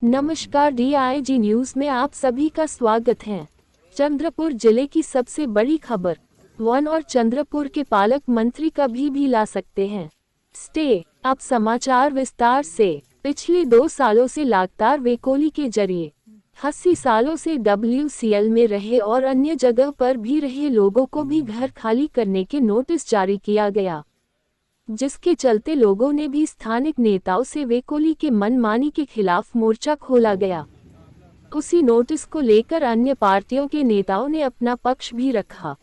नमस्कार, DIG news में आप सभी का स्वागत है। चंद्रपुर जिले की सबसे बड़ी खबर, वन और चंद्रपुर के पालक मंत्री कभी भी ला सकते हैं स्टे। अब समाचार विस्तार से। पिछले 2 सालों से लगातार वेकोली के जरिए 80 सालों से WCL में रहे और अन्य जगह पर भी रहे लोगों को भी घर खाली करने के नोटिस जारी किया गया, जिसके चलते लोगों ने भी स्थानिक नेताओं से वेकोली के मनमानी के खिलाफ मोर्चा खोला गया। उसी नोटिस को लेकर अन्य पार्टियों के नेताओं ने अपना पक्ष भी रखा।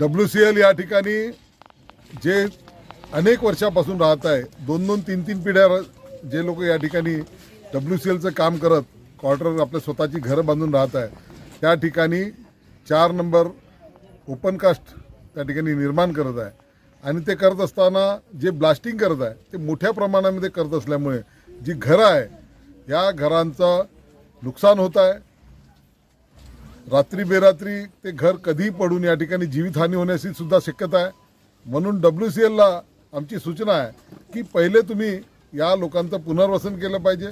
WCL या ठिकाणी जे अनेक वर्षापासून राहत आहे, 2-2, 3-3 पिढ्या जे लोक या ठिकाणी WCLचं काम करत क्वार्टर आपल्या स्वतःची घरं बांधून राहत आहे, त्या ठिकाणी 4 नंबर ओपन कास्ट त्या ठिकाणी निर्माण करत आहे आणि ते करत असताना जे ब्लास्टिंग करत आहे ते मोठ्या प्रमाणामध्ये करत असल्यामुळे जी घरं आहे या घरांचं नुकसान होत आहे। रात्री बेरात्री ते घर कधी पडून या ठिकाणी जीवितहानी होण्याची सुद्धा शक्यता आहे। म्हणून WCL ला आमची सूचना आहे की पहिले तुम्ही या लोकांचं पुनर्वसन केलं पाहिजे।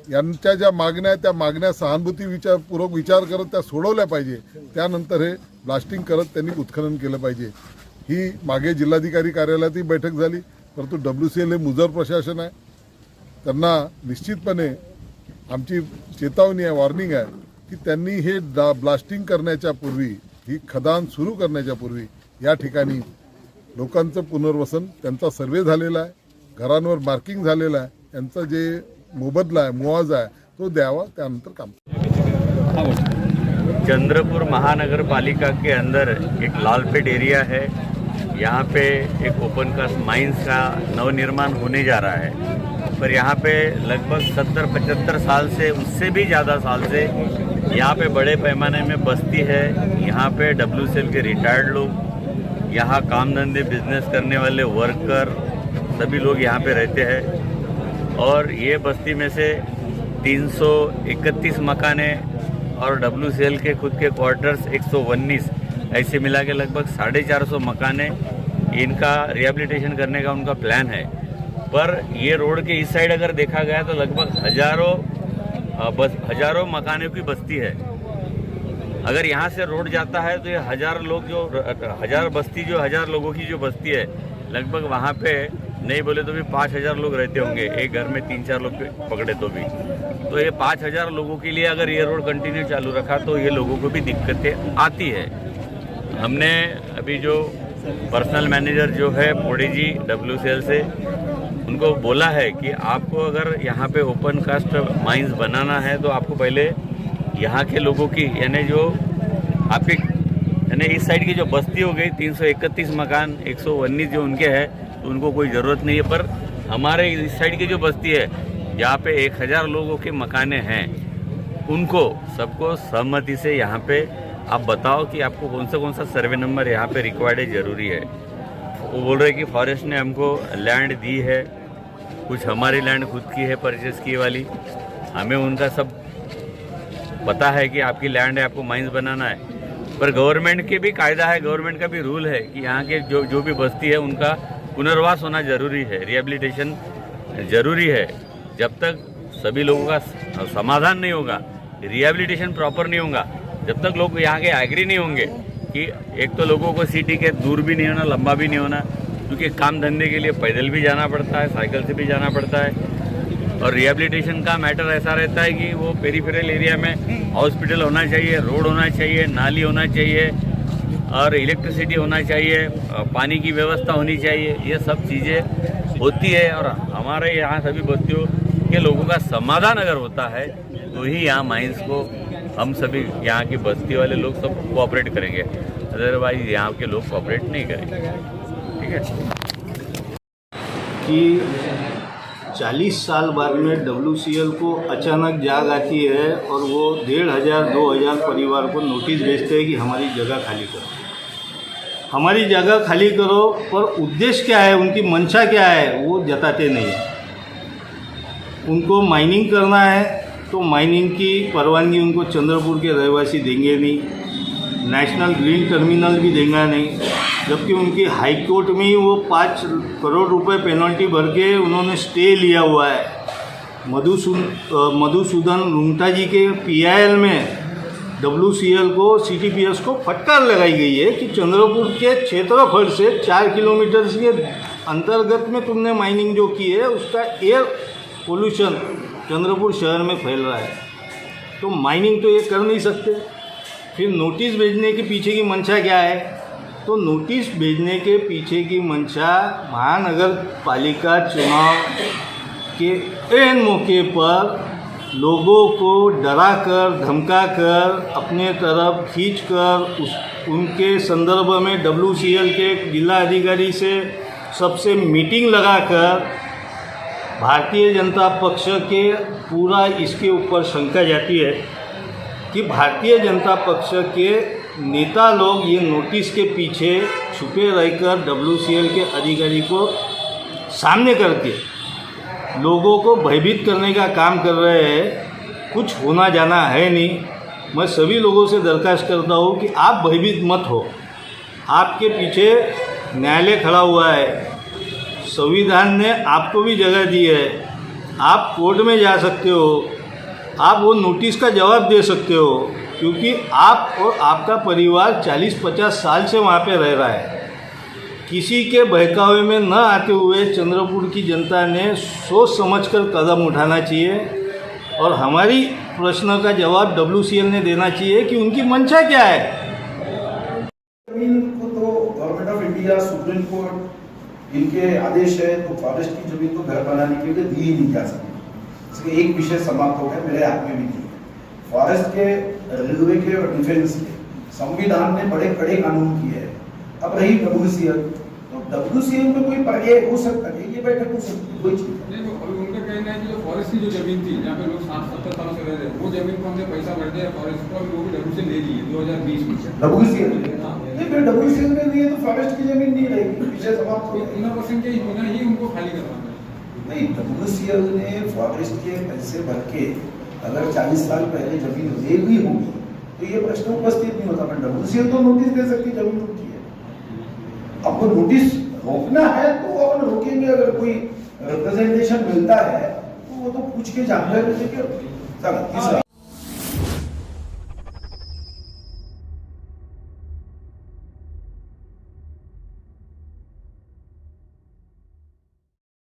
यांच्या ज्या मागण्या त्या मागण्या सहानुभूती विचारपूर्वक विचार करत त्या सोडवल्या पाहिजे। त्यानंतर हे ब्लास्टिंग करत त्यांनी उत्खनन केलं पाहिजे। ही मागे जिल्हाधिकारी कार्यालयातही बैठक झाली, परंतु WCL हे मुजर प्रशासन आहे, त्यांना निश्चितपणे आमची चेतावणी आहे, वॉर्निंग आहे की त्यांनी हे ब्लास्टिंग करण्याच्या पूर्वी, ही खदान सुरू करण्याच्या पूर्वी या ठिकाणी लोकांचं पुनर्वसन, त्यांचा सर्वे झालेला आहे, घरांवर मार्किंग झालेलं आहे, त्यांचा जे मोबदला आहे, मुआवजा आहे तो द्यावा, त्यानंतर काम। चंद्रपुर महानगर पालिका के अंदर एक लालपेट एरिया है, यहाँ पे एक ओपन कास्ट माइंस का नवनिर्माण होने जा रहा है, पर यहाँ पे लगभग 70-75 साल से, उससे भी ज़्यादा साल से यहाँ पे बड़े पैमाने में बस्ती है। यहाँ पे WCL के रिटायर्ड लोग, यहाँ काम धंधे बिजनेस करने वाले वर्कर सभी लोग यहाँ पे रहते हैं और ये बस्ती में से 331 मकाने और WCL के खुद के क्वार्टर्स 119, ऐसे मिला के लगभग 450 मकाने, इनका रिहेबिलिटेशन करने का उनका प्लान है। पर ये रोड के इस साइड अगर देखा गया तो लगभग हजारों मकानों की बस्ती है। अगर यहाँ से रोड जाता है तो ये 1000 लोग जो 1000 बस्ती, जो 1000 लोगों की जो बस्ती है, लगभग वहाँ पे नहीं बोले तो भी 5000 लोग रहते होंगे, एक घर में 3-4 लोग पकड़े तो भी। तो ये 5000 लोगों के लिए अगर ये रोड कंटिन्यू चालू रखा तो ये लोगों को भी दिक्कतें आती है। हमने अभी जो पर्सनल मैनेजर जो है पोड़ी जी WCL से, उनको बोला है कि आपको अगर यहाँ पे ओपन कास्ट माइंस बनाना है तो आपको पहले यहाँ के लोगों की, यानी जो आपके यानी इस साइड की जो बस्ती हो गई 331 मकान, 119 जो उनके हैं, तो उनको कोई ज़रूरत नहीं है। पर हमारे इस साइड की जो बस्ती है जहाँ पे 1000 लोगों के मकाने हैं, उनको सबको सहमति से यहाँ पे आप बताओ कि आपको कौन सा सर्वे नंबर यहाँ पे रिक्वायर्ड है, ज़रूरी है। वो बोल रहे कि फॉरेस्ट ने हमको लैंड दी है, कुछ हमारी लैंड खुद की है परचेस की वाली, हमें उनका सब पता है कि आपकी लैंड है, आपको माइंस बनाना है। पर गवर्नमेंट के भी कायदा है, गवर्नमेंट का भी रूल है कि यहाँ के जो भी बस्ती है उनका पुनर्वास होना ज़रूरी है, रिहेबिलिटेशन ज़रूरी है। जब तक सभी लोगों का समाधान नहीं होगा, रिहेबिलिटेशन प्रॉपर नहीं होगा, जब तक लोग यहाँ के एग्री नहीं होंगे कि एक तो लोगों को सिटी के दूर भी नहीं होना, लंबा भी नहीं होना, क्योंकि काम धंधे के लिए पैदल भी जाना पड़ता है, साइकिल से भी जाना पड़ता है। और रिहेबिलिटेशन का मैटर ऐसा रहता है कि वो पेरीफेरल एरिया में हॉस्पिटल होना चाहिए, रोड होना चाहिए, नाली होना चाहिए और इलेक्ट्रिसिटी होना चाहिए, पानी की व्यवस्था होनी चाहिए। ये सब चीज़ें होती है और हमारे यहाँ सभी बस्तियों के लोगों का समाधान अगर होता है तो ही यहाँ माइंस को हम सभी यहाँ की बस्ती वाले लोग सब कोऑपरेट करेंगे, अदरवाइज यहाँ के लोग कोऑपरेट नहीं करेंगे। ठीक है कि 40 साल बाद में WCL को अचानक जाग आती है और वो 1500-2000 परिवार को नोटिस भेजते हैं कि हमारी जगह खाली करो, हमारी जगह खाली करो। पर उद्देश्य क्या है, उनकी मंशा क्या है, वो जताते नहीं है। उनको माइनिंग करना है तो माइनिंग की परवानगी उनको चंद्रपुर के रहवासी देंगे नहीं, नेशनल ग्रीन टर्मिनल भी देंगे नहीं, जबकि उनकी हाई कोर्ट में ही वो 5 करोड़ रुपए पेनल्टी भर के उन्होंने स्टे लिया हुआ है। मधुसूदन रुंगटा जी के PIL में WCL को CTPS को फटकार लगाई गई है कि चंद्रपुर के क्षेत्रफल से 4 किलोमीटर के अंतर्गत में तुमने माइनिंग जो की है उसका एयर पोल्यूशन चंद्रपुर शहर में फैल रहा है, तो माइनिंग तो ये कर नहीं सकते। फिर नोटिस भेजने के पीछे की मंशा क्या है? तो नोटिस भेजने के पीछे की मंशा महानगर पालिका चुनाव के एन मौके पर लोगों को डराकर धमकाकर अपने तरफ खींचकर उनके संदर्भ में WCL के जिला अधिकारी से सबसे मीटिंग लगाकर भारतीय जनता पक्ष के पूरा इसके ऊपर शंका जाती है कि भारतीय जनता पक्ष के नेता लोग ये नोटिस के पीछे छुपे रहकर WCL के अधिकारी को सामने करके लोगों को भयभीत करने का काम कर रहे हैं। कुछ होना जाना है नहीं। मैं सभी लोगों से दरख्वास्त करता हूँ कि आप भयभीत मत हो। आपके पीछे न्यायालय खड़ा हुआ है, संविधान ने आपको भी जगह दी है, आप कोर्ट में जा सकते हो, आप वो नोटिस का जवाब दे सकते हो, क्योंकि आप और आपका परिवार 40-50 साल से वहाँ पे रह रहा है। किसी के बहकावे में न आते हुए चंद्रपुर की जनता ने सोच समझकर कदम उठाना चाहिए और हमारी प्रश्न का जवाब WCL ने देना चाहिए कि उनकी मंशा क्या है। जमीन को तो government of India, supreme court इनके आदेश है तो फॉरेस्ट की जमीन को घर बनाने के लिए दी ही नहीं जा सकती। इसलिए एक विषय समाप्त हो गया, मेरे हाथ में भी नहीं है। फॉरेस्ट के, रेलवे के और डिफेंस के संविधान ने बड़े कड़े कानून किए हैं। अब रही WCL, तो WCL में कोई पर्याय हो सकता है, ये बैठक हो सकती है, कोई चीज नहीं। उनका कहना है कि जो फॉरेस्ट की जो जमीन थी जहाँ पे लोग 60-70 सालों से रह रहे हैं, वो जमीन को हमने पैसा भर दिया फॉरेस्ट को, वो भी WCL ले ली 2020 में। WCL नहीं, फिर WCL में नहीं है तो फॉरेस्ट की जमीन नहीं रहेगी, विषय समाप्त हो गया। 19% के होना ही उनको खाली करवाना है। नहीं, WCL ने फॉरेस्ट के पैसे भर के अगर 40 साल पहले जमीन ले ली होगी तो ये प्रश्न उपस्थित नहीं होता। पर WCL तो नोटिस दे सकती जमीन रुकी है। अब वो नोटिस रोकना है तो अपन रोकेंगे, अगर कोई रिप्रेजेंटेशन मिलता है तो वो तो पूछ के जानकारी लेके चलो।